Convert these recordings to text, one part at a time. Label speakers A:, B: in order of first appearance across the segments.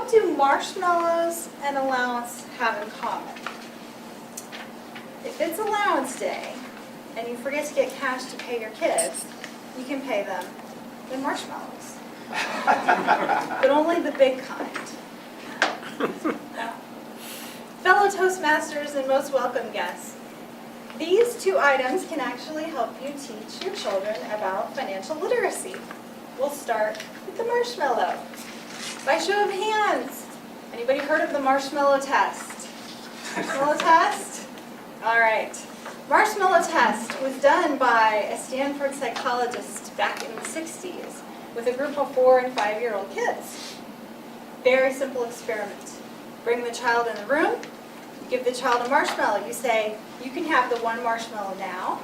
A: what do marshmallows and allowance have in common? If it's allowance day and you forget to get cash to pay your kids, you can pay them in marshmallows. But only the big kind. Fellow Toastmasters and most welcome guests, these two items can actually help you teach your children about financial literacy. We'll start with the marshmallow. By show of hands, anybody heard of the marshmallow test? Marshmallow test? All right. Marshmallow test was done by a Stanford psychologist back in the 60s with a group of 4- and 5-year-old kids. Very simple experiment. Bring the child in the room, give the child a marshmallow. You say, you can have the one marshmallow now,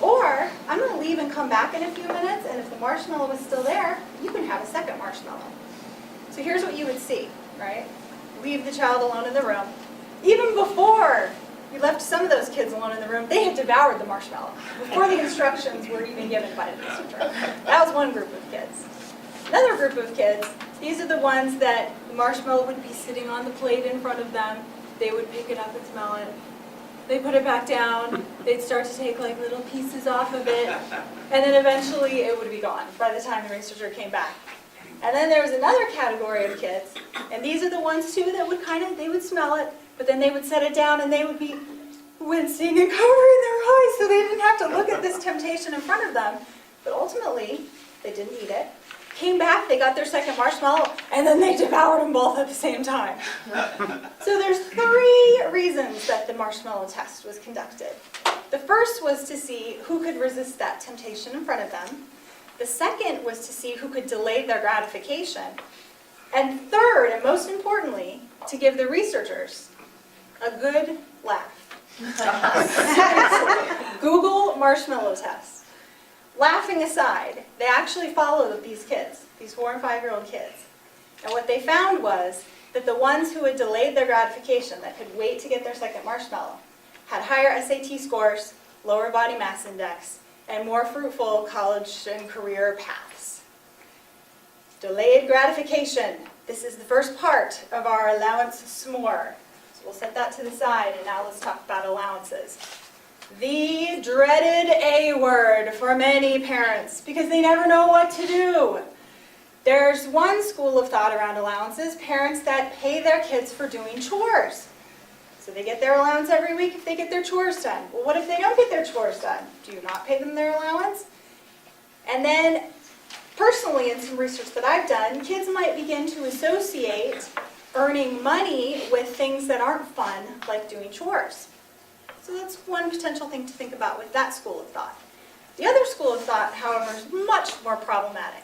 A: or I'm going to leave and come back in a few minutes, and if the marshmallow is still there, you can have a second marshmallow. So here's what you would see, right? Leave the child alone in the room. Even before you left some of those kids alone in the room, they had devoured the marshmallow before the instructions were even given by the teacher. That was one group of kids. Another group of kids, these are the ones that the marshmallow would be sitting on the plate in front of them. They would pick it up and smell it. They put it back down. They'd start to take like little pieces off of it. And then eventually it would be gone by the time the researcher came back. And then there was another category of kids. And these are the ones too that would they would smell it, but then they would set it down and they would be wincing and covering their eyes so they didn't have to look at this temptation in front of them. But ultimately, they didn't eat it. Came back, they got their second marshmallow, and then they devoured them both at the same time. So there's 3 reasons that the marshmallow test was conducted. The first was to see who could resist that temptation in front of them. The second was to see who could delay their gratification. And third, and most importantly, to give the researchers a good laugh. Google marshmallow test. Laughing aside, they actually followed these kids, these 4- and 5-year-old kids. And what they found was that the ones who had delayed their gratification, that could wait to get their second marshmallow, had higher SAT scores, lower body mass index, and more fruitful college and career paths. Delayed gratification. This is the first part of our allowance s'more. So we'll set that to the side, and now let's talk about allowances. The dreaded A word for many parents, because they never know what to do. There's one school of thought around allowances, parents that pay their kids for doing chores. So they get their allowance every week if they get their chores done. Well, what if they don't get their chores done? Do you not pay them their allowance? And then, personally, in some research that I've done, kids might begin to associate earning money with things that aren't fun, like doing chores. So that's one potential thing to think about with that school of thought. The other school of thought, however, is much more problematic.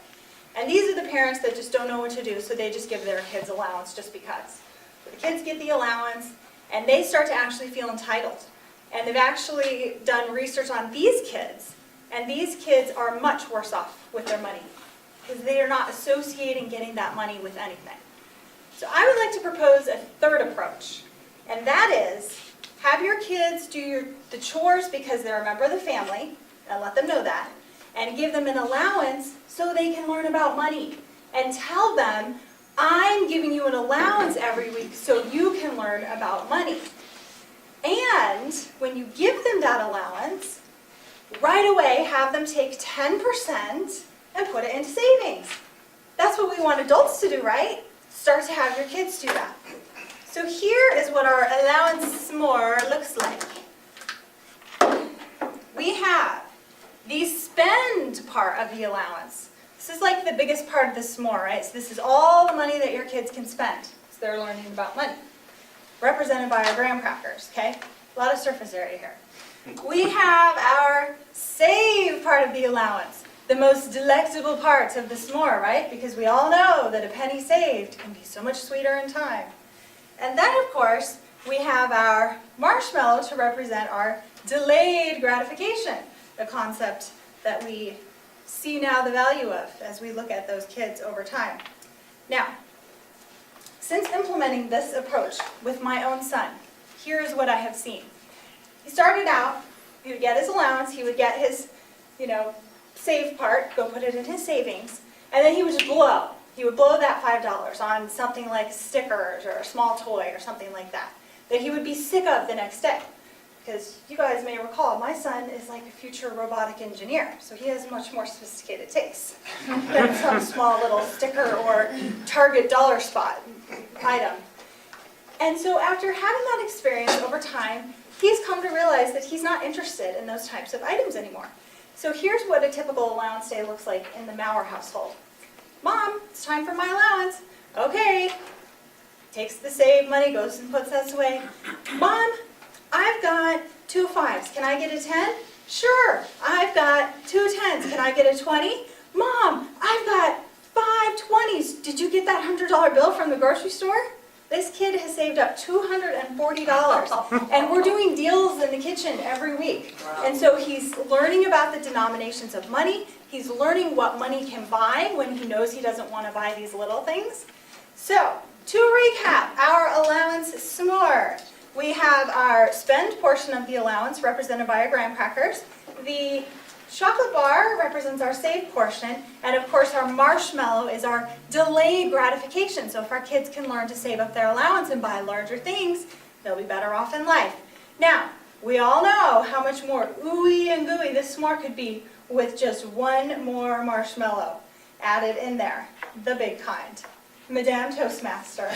A: And these are the parents that just don't know what to do, so they just give their kids allowance just because. So the kids get the allowance, and they start to actually feel entitled. And they've actually done research on these kids, and these kids are much worse off with their money because they are not associating getting that money with anything. So I would like to propose a third approach, and that is have your kids do the chores because they're a member of the family, and let them know that, and give them an allowance so they can learn about money. And tell them, I'm giving you an allowance every week so you can learn about money. And when you give them that allowance, right away have them take 10% and put it into savings. That's what we want adults to do, right? Start to have your kids do that. So here is what our allowance s'more looks like. We have the spend part of the allowance. This is like the biggest part of the s'more, right? So this is all the money that your kids can spend. So they're learning about money. Represented by our graham crackers, okay? A lot of surface area here. We have our save part of the allowance. The most delectable part of the s'more, right? Because we all know that a penny saved can be so much sweeter in time. And then, of course, we have our marshmallow to represent our delayed gratification, a concept that we see now the value of as we look at those kids over time. Now, since implementing this approach with my own son, here's what I have seen. He started out, he would get his allowance, he would get his, save part, go put it in his savings, and then he would just blow. he would blow that $5 on something like stickers or a small toy or something like that he would be sick of the next day. Because you guys may recall, my son is like a future robotic engineer, so he has much more sophisticated tastes than some small little sticker or Target dollar spot item. And so after having that experience over time, he's come to realize that he's not interested in those types of items anymore. So here's what a typical allowance day looks like in the Maurer household. Mom, it's time for my allowance. Okay. Takes the saved money, goes and puts that away. Mom, I've got 2 5s. Can I get a 10? Sure. I've got 2 10s. Can I get a 20? Mom, I've got 5 20s. Did you get that $100 bill from the grocery store? This kid has saved up $240, and we're doing deals in the kitchen every week. And so he's learning about the denominations of money. He's learning what money can buy when he knows he doesn't want to buy these little things. So, to recap, our allowance some more. We have our spend portion of the allowance represented by our graham crackers. The chocolate bar represents our save portion, and of course our marshmallow is our delayed gratification. So if our kids can learn to save up their allowance and buy larger things, they'll be better off in life. Now, we all know how much more ooey and gooey this s'more could be with just one more marshmallow added in there, the big kind. Madame Toastmaster.